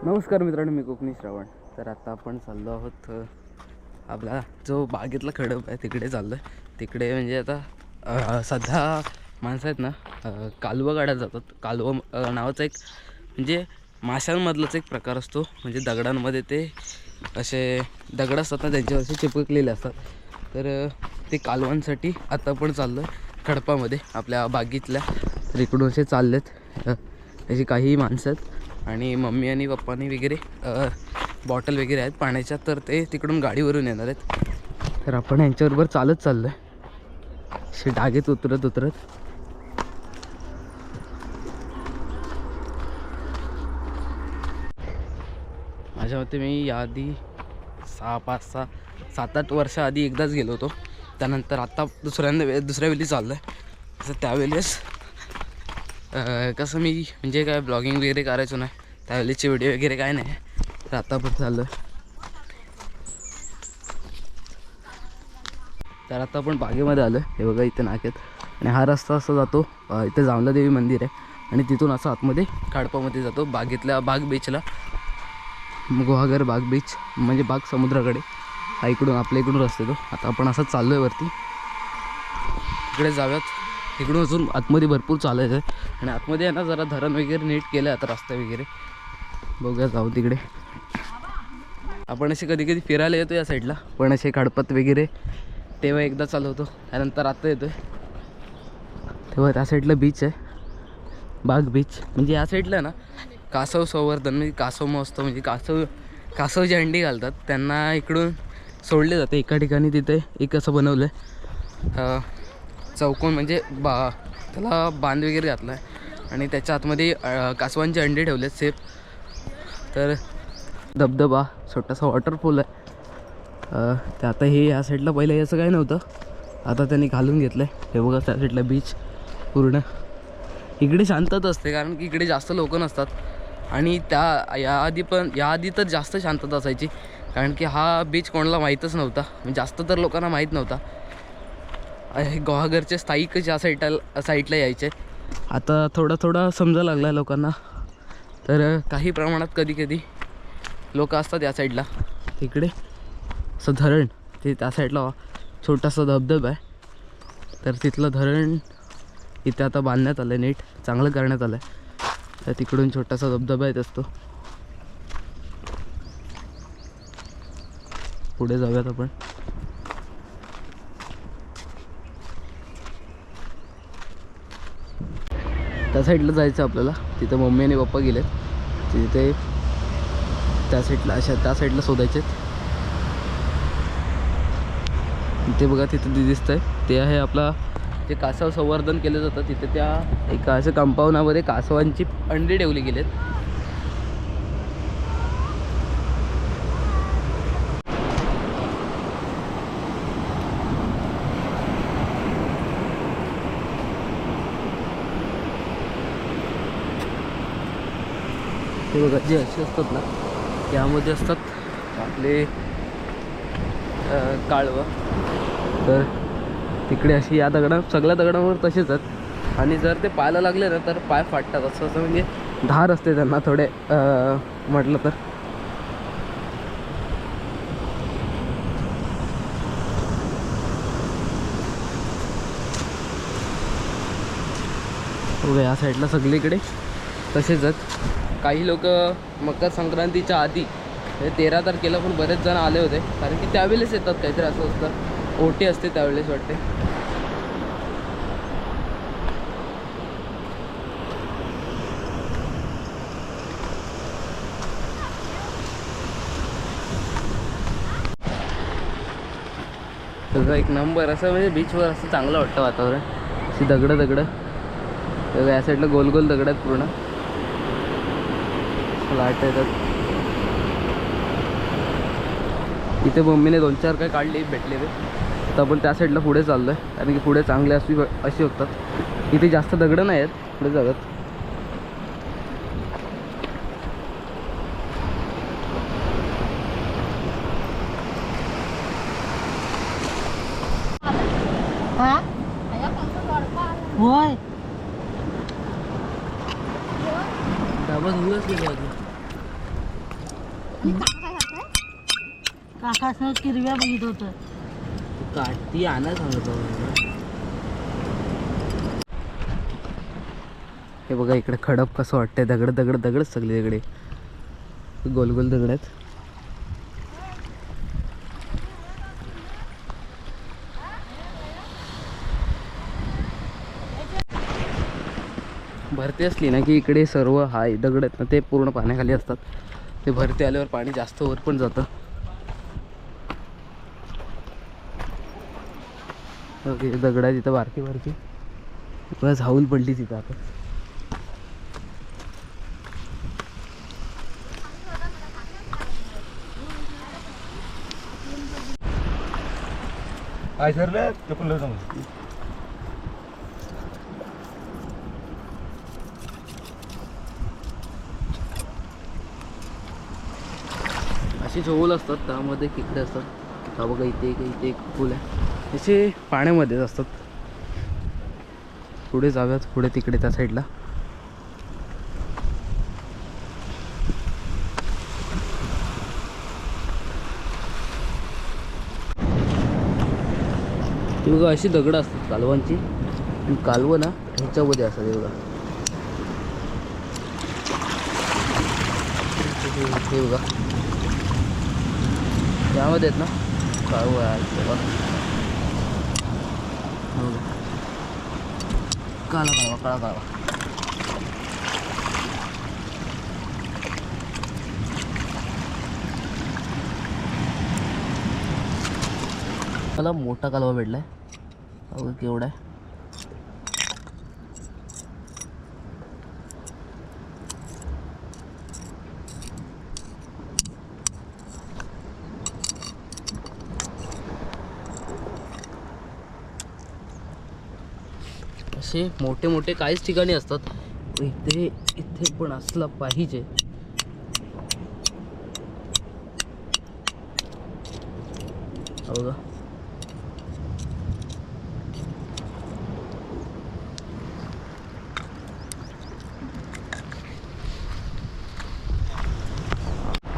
नमस्कार मित्रांनो, मी कोकणी श्रावण. तर आता आपण चाललो आहोत आपला जो बागेतला खडप आहे तिकडे चाललो आहे. तिकडे म्हणजे आता सध्या माणसं आहेत ना, कालवा काढायला जातात. कालवा नावाचा एक म्हणजे माशांमधलाच एक प्रकार असतो. म्हणजे दगडांमध्ये ते असे दगड असतात ना, त्यांच्यावर चिपकलेले असतात. तर ते कालवांसाठी आता आपण चाललो आहे खडपामध्ये आपल्या बागेतल्या. तर इकडून असे चाललेत अशी काही माणसं आहेत आणि मम्मी आणि पप्पानी वगैरे बॉटल वगैरे आहेत पाण्याच्या. तर ते तिकडून गाडीवरून येणार आहेत. तर आपण यांच्याबरोबर चालत चाललो आहे असे डागेत उतरत उतरत. माझ्या मते मी याआधी 7-8 वर्षाआधी एकदाच गेलो होतो. त्यानंतर आता दुसऱ्या वेळी चाललो आहे. तसं त्यावेळेस कसं मी म्हणजे काय ब्लॉगिंग वगैरे करायचो नाही, त्यावेळेचे व्हिडिओ वगैरे काय नाही. तर आता पण चाललो आहे. तर आता आपण बागेमध्ये आलो आहे. हे बघा इथे नाक्यात. आणि हा रस्ता असा जातो, इथे जामला देवी मंदिर आहे आणि तिथून असं आतमध्ये खडपामध्ये जातो बागेतल्या बाग बीचला. गुहागर बाग बीच म्हणजे बाग समुद्राकडे. हा इकडून आपल्या इकडून रस्ता येतो. आता आपण असंच चाललो आहे वरती. इकडे जाऊयात. इकडून अजून आतमध्ये भरपूर चालायचं आहे आणि आतमध्ये आहे ना जरा धरण वगैरे नीट केलं आहे आता, रस्ता वगैरे. बघूया जाऊ तिकडे. आपण असे कधी कधी फिरायला येतो या साईडला, पण असे खडपात वगैरे तेव्हा एकदा चालवतो. त्यानंतर आता येतो आहे तेव्हा त्या साईडला बीच आहे, बाग बीच. म्हणजे या साईडला ना कासव संवर्धन म्हणजे कासव महोत्सव म्हणजे कासव जे अंडी घालतात त्यांना इकडून सोडले जाते एका ठिकाणी. तिथे एक असं बनवलं आहे चौकोन, म्हणजे त्याला बांध वगैरे घातला आहे आणि त्याच्या आतमध्ये कासवांचे अंडे ठेवले सेफ. तर धबधबा छोटासा वॉटरफॉल आहे. ते आता हे या साईडला पहिलं याचं काय नव्हतं, आता त्यांनी घालून घेतलं आहे. हे बघा त्या साईडला बीच पूर्ण. इकडे शांतता असते कारण की इकडे जास्त लोक नसतात. आणि याआधी तर जास्त शांतता असायची कारण की हा बीच कोणाला माहीतच नव्हता, म्हणजे जास्त तर लोकांना माहीत नव्हता. गुहागरचे स्थायिक ज्या साईडला यायचे. आता थोडा समजायला लागला आहे लोकांना. तर काही प्रमाणात कधी कधी लोक असतात या साईडला. तिकडे असं धरण, ते त्या साईडला छोटासा धबधबा आहे. तर तिथलं धरण इथे आता बांधण्यात आलं आहे, नीट चांगलं करण्यात आलं आहे. तर तिकडून छोटासा धबधबा येत असतो. पुढे जाऊयात आपण. त्या साईडला जायचं आपल्याला. तिथं मम्मी आणि पप्पा गेलेत. तिथे त्या साईडला शोधायचे. ते बघा तिथे दिसत आहे ते आहे आपला जे कासव संवर्धन केलं जातं. तिथे त्या एका असं कंपाऊंडामध्ये कासवांची अंडी ठेवली गेलेत. ते बघा जे असे असतात ना त्यामध्ये असतात आपले काळवं. तर तिकडे अशी या सगळ्या दगडांवर तसेच आहेत. आणि जर ते पायाला लागले ना तर पाय फाटतात. असं म्हणजे धार असते त्यांना थोडे म्हटलं तर. बघा या साईडला सगळीकडे तसेच आहेत. काही लोक मकर संक्रांतीच्या आधी 13 तारखेला पण बरेच जण आले होते कारण की त्यावेळेस येतात. काहीतरी असं असतं, ओटी असते त्यावेळेस वाटते. सगळं एक नंबर असं म्हणजे बीचवर असं चांगलं वाटतं वातावरण. अशी दगडं तर या साईडला गोल गोल दगड आहेत पूर्ण. लाट येतात. इथे मम्मीने 2-4 काय काढले भेटले ते. तर आपण त्या साईडला पुढे चाललो आहे कारण की पुढे चांगले अशी होतात. इथे जास्त दगडं नाही आहेत पुढे जागात. होय डाबा धुवूनच गेलो अजून. काका किरव्या बघित होतं. काठी आणा सांगतो. हे बघा इकडे खडप कसं वाटतंय. दगड दगड दगडच सगळे इकडे गोल गोल दगड आहेत. भरती असली ना की इकडे सर्व हाय दगड आहेत ना ते पूर्ण पाण्याखाली असतात. ते भरती आल्यावर पाणी जास्त वर पण जातं. ओके दगड आहे तिथं बारकी बारकी बस हाऊल पडली तिथं आता. अशी होल असतात त्यामध्ये खेकडे असतात. हा बघा इथे एक पूल आहे. असे पाण्यामध्येच असतात. पुढे जाऊयात पुढे तिकडे त्या साईडला. ही बघा अशी दगडं असतात कालवांची. आणि कालवं ना ह्याच्यामध्ये असतात. हे बघा हे बघा त्यामध्ये आहेत ना कालवं आहे बघा. काळा कालवा काळा कालवा. मला मोठा कालवा भेटलाय. अगं केवढा आहे. असे मोठे मोठे काहीच ठिकाणी असतात. इथे इथे पण असला पाहिजे. बघा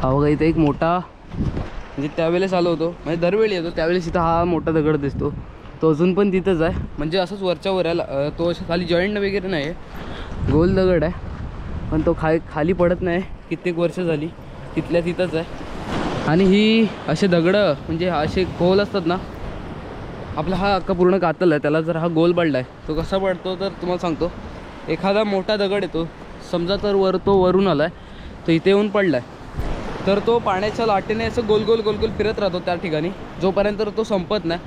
हा बघा इथे एक मोठा म्हणजे त्यावेळेस आलो होतो म्हणजे दरवेळी येतो त्यावेळेस इथं हा मोठा दगड दिसतो. तो अजून पण तिथंच आहे. म्हणजे असंच वरच्या वर आहे. तो असं खाली जॉईंट वगैरे नाही आहे. गोल दगड आहे पण तो खाली पडत नाही. कित्येक वर्ष झाली तिथल्या तिथंच आहे. आणि ही असे दगडं म्हणजे असे गोल असतात ना. आपला हा अख्खा पूर्ण कातल आहे त्याला जर हा गोल पडला आहे तो कसा पडतो तर तुम्हाला सांगतो. एखादा मोठा दगड येतो समजा तर तो वरून आला आहे तो इथे येऊन पडला आहे तर तो पाण्याच्या लाटेने असं गोल गोल गोल गोल फिरत राहतो त्या ठिकाणी जोपर्यंत तो संपत नाही.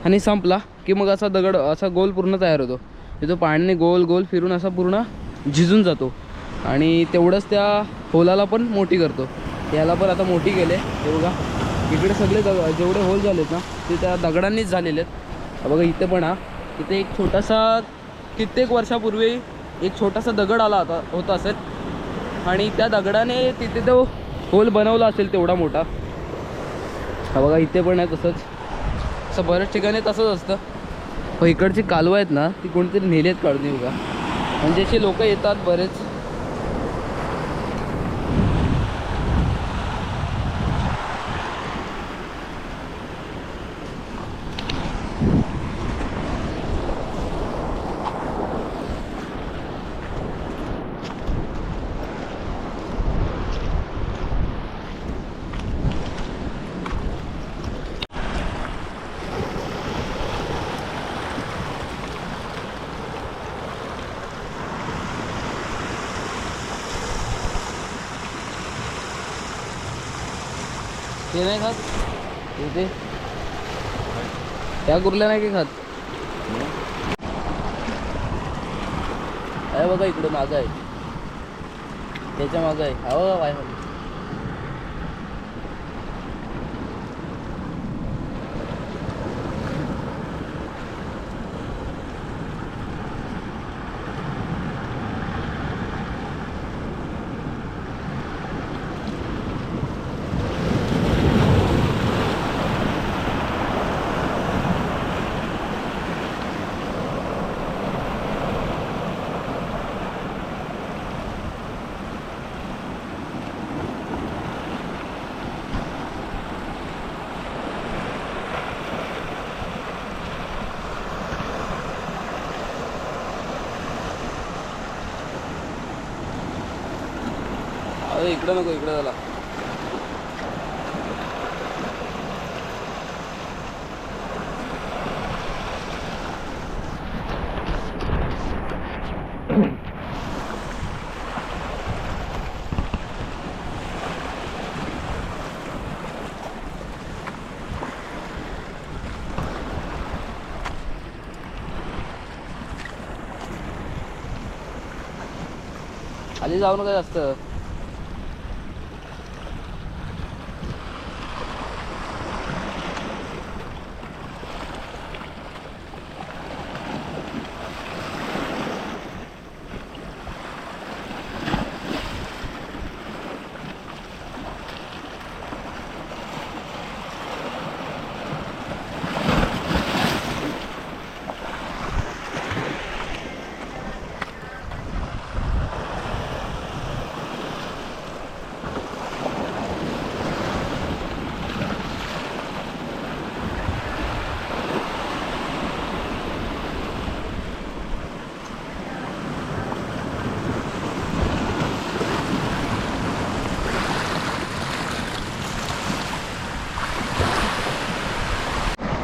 आणि संपला की मग असा दगड असा गोल पूर्ण तयार होतो. तो पाण्याने गोल गोल फिरून असा पूर्ण झिजून जातो आणि तेवढंच त्या होलाला पण मोठी करतो. याला पण आता मोठी केले. हे बघा इकडे सगळे जेवढे होल झालेत ना ते त्या दगडांनीच झालेले आहेत. बघा इथे पण इथे एक छोटासा कित्येक वर्षापूर्वी एक छोटासा दगड आला होता असेल आणि त्या दगडाने तिथे तो होल बनवला असेल तेवढा मोठा. हा बघा इथे पण आहे तसंच. असं बऱ्याच ठिकाणी तसंच असतं. पण इकडची कालवं आहेत ना ती कोणतरी नेलेत काढून. बघा म्हणजे असे लोक येतात बरेच. ते नाही खात इथे त्या कुर्ल्या नाही की खात. आहे बघा इकडे मागं आहे त्याच्या मागं आहे. हा बघा वायमध्ये. अरे इकडं नको, इकडं झाला. खाली जाऊ नका जास्त.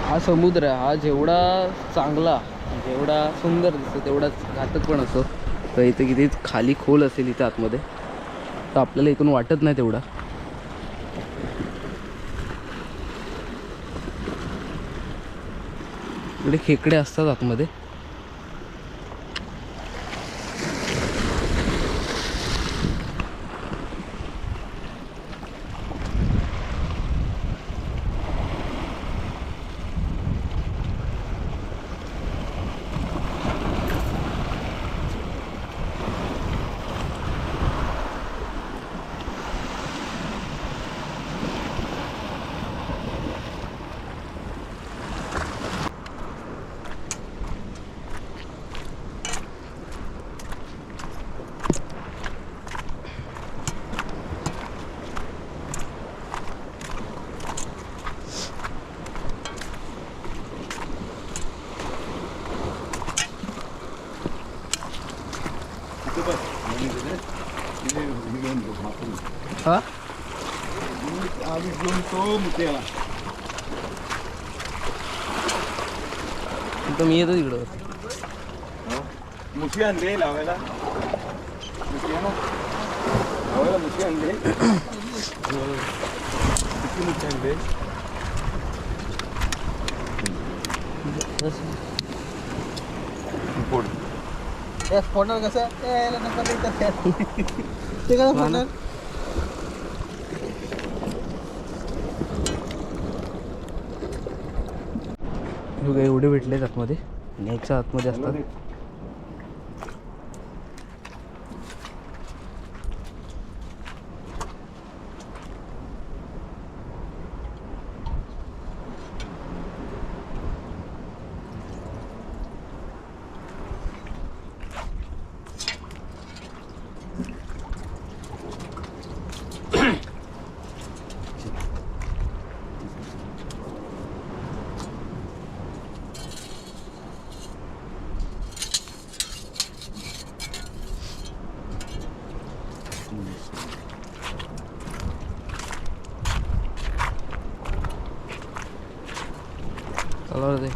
हा समुद्र आहे, हा जेवढा चांगला, जेवढा सुंदर दिसतो तेवढाच घातक पण असतो. तर इथे किती खाली खोल असेल इथे आतमध्ये, तर आपल्याला इथून वाटत नाही तेवढा. इकडे खेकडे असतात आतमध्ये. हा तर मी येतो तिकडं. मुशी आणले लावायला, मुशी आहे ना लावायला, मुशी आणले, किती मुशी आणले. फोनवर कसं ते कसं फोनवर एवढे भेटलेत आतमध्ये, याच्या आतमध्ये असतात. चला रे.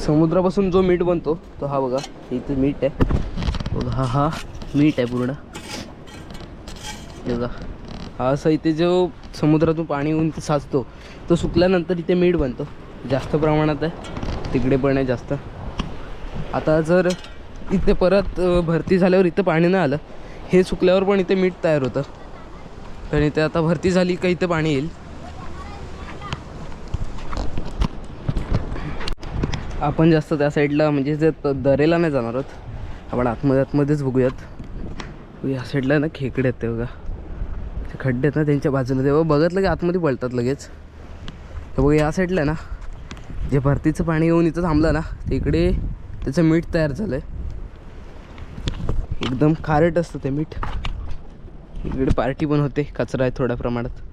समुद्रापासून जो मीठ बनतो तो हा बघा, इथे मीठ आहे बघा, हा मीठ आहे पूर्ण. बघा हा असं इथे जो समुद्रातून पाणी येऊन ते साचतो, तो सुकल्यानंतर इथे मीठ बनतो. जास्त प्रमाणात आहे, तिकडे पण आहे जास्त. आता जर इथे परत भरती झाल्यावर इथं पाणी नाही आलं, हे सुकल्यावर पण इथे मीठ तयार होतं. तर इथे आता भरती झाली का इथे पाणी येईल. आपण जास्त त्या साईडला म्हणजे जे दरेला नाही जाणार आहोत, आपण आतमध्येच बघूयात. या साईडला ना खेकडे आहेत ते बघा, ते खड्डे आहेत ना त्यांच्या बाजूला, तेव्हा बघितलं की आतमध्ये पळतात लगेच. तर बघा या साईडला ना जे भरतीचं पाणी येऊन इथं थांबलं ना ते इकडे त्याचं मीठ तयार झालं आहे. एकदम खारट असतं ते मीठ. इकडे पार्टी पण होते, कचरा आहे थोड्या प्रमाणात.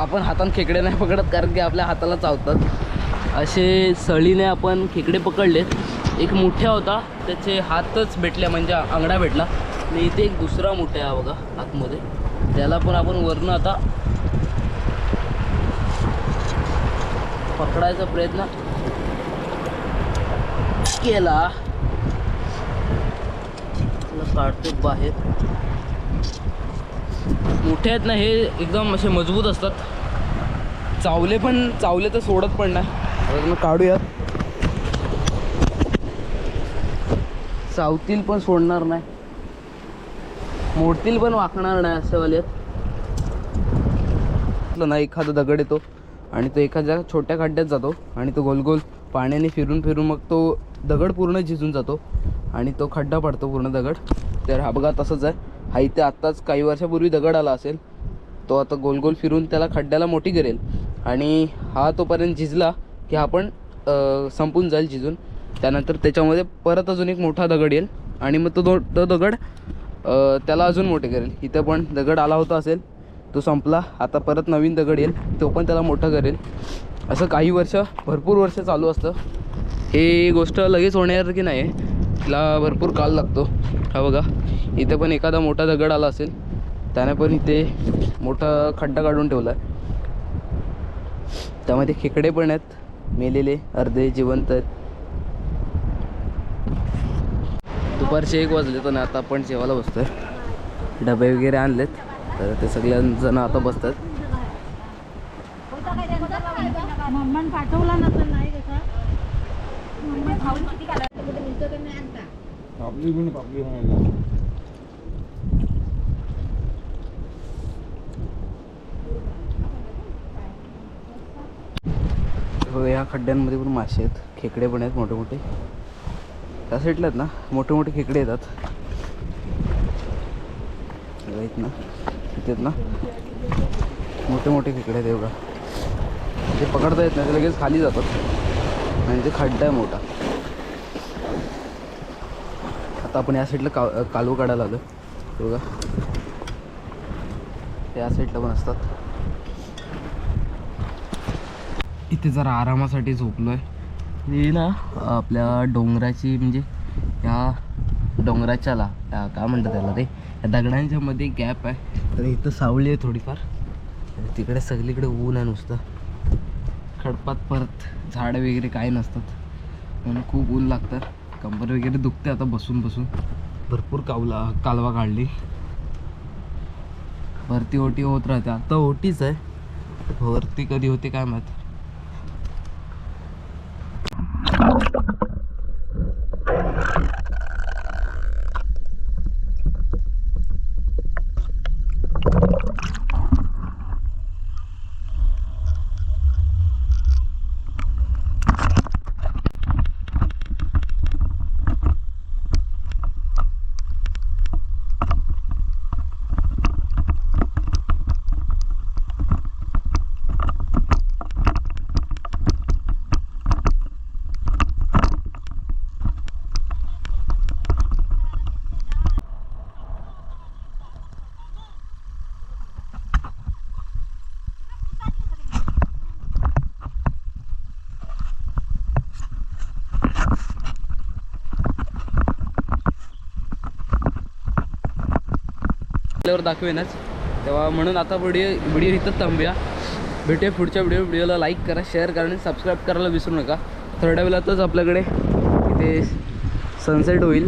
आपण हातानं खेकडे नाही पकडत कारण की आपल्या हाताला चावतात. असे सळीने आपण खेकडे पकडलेत. एक मोठा होता, त्याचे हातच भेटल्या म्हणजे अंगडा भेटला. आणि इथे एक दुसरा मोठा आहे बघा आतमध्ये, त्याला पण आपण वरनं आता पकडायचा प्रयत्न केला. काढतो बाहेर. मोठे आहेत ना हे, एकदम असे मजबूत असतात. चावले तर सोडत पण नाही. आता काढूयात. चावतील पण सोडणार नाही, मोडतील पण वाकणार नाही असं वाले ना. एखादा दगड येतो आणि तो एखाद्या छोट्या खड्ड्यात जातो आणि तो गोल गोल पाण्याने फिरून फिरून मग तो दगड पूर्ण झिजून जातो आणि तो खड्डा पडतो पूर्ण दगड. तर हा बघा तसंच आहे. हा इथे आत्ताच काही वर्षापूर्वी दगड आला असेल, तो आता गोल गोल फिरून त्याला खड्ड्याला मोठी करेल आणि हा तोपर्यंत झिजला की हा पण संपून जाईल झिजून. त्यानंतर त्याच्यामध्ये परत अजून एक मोठा दगड येईल आणि मग तो दगड त्याला अजून मोठे करेल. इथं पण दगड आला होता असेल, तो संपला. आता परत नवीन दगड येईल, तो पण त्याला मोठं करेल. असं काही वर्ष, भरपूर वर्ष चालू असतं. हे गोष्ट लगेच होण्यासारखी नाही आहे, तिला भरपूर काळ लागतो. हा बघा इथे पण एखादा मोठा दगड आला असेल, त्याने पण इथे मोठा खड्डा काढून ठेवला आहे. त्यामध्ये खेकडे पण आहेत, मेलेले, अर्धे जिवंत आहेत. दुपारचे 1 वाजले तर आता आपण जेवायला बसतोय. डबे वगैरे आणलेत, तर ते सगळेजण आता बसतात. पाठवला ना तर नाही कसा हो, या खड्ड्यांमध्ये पण मासे आहेत, खेकडे पण आहेत मोठे मोठे. त्या साईडला आहेत ना मोठे मोठे खेकडे येतात. आहेत ना तिथे आहेत ना मोठे मोठे खेकडे आहेत. बघा ते पकडता येत नाही, ते लगेच खाली जातात आणि ते खड्डा आहे मोठा. आता आपण या साईडला कालवं काढायला आलो. बघा त्या साईडला पण असतात. इथे जरा आरामासाठी झोपलो आहे. हे ना आपल्या डोंगराची म्हणजे या डोंगराच्याला काय म्हणतात त्याला रे, या दगडांच्या मध्ये गॅप आहे, तर इथं सावली आहे थोडीफार. तिकडे सगळीकडे ऊन आहे नुसतं. खडपात परत झाडं वगैरे काही नसतात म्हणून खूप ऊन लागतं. कंबर वगैरे दुखते आता बसून बसून. भरपूर कालवा काढली. भरती ओटी होत राहते. आता ओटीच आहे, भरती कधी होते काय माहीत. दाखवेनच तेव्हा, म्हणून आता व्हिडिओ इथंच थांबूया. भेटूया पुढच्या व्हिडिओला. लाईक करा, शेअर करा आणि सबस्क्राईब करायला विसरू नका. थोड्या वेळातच आपल्याकडे इथे सनसेट होईल.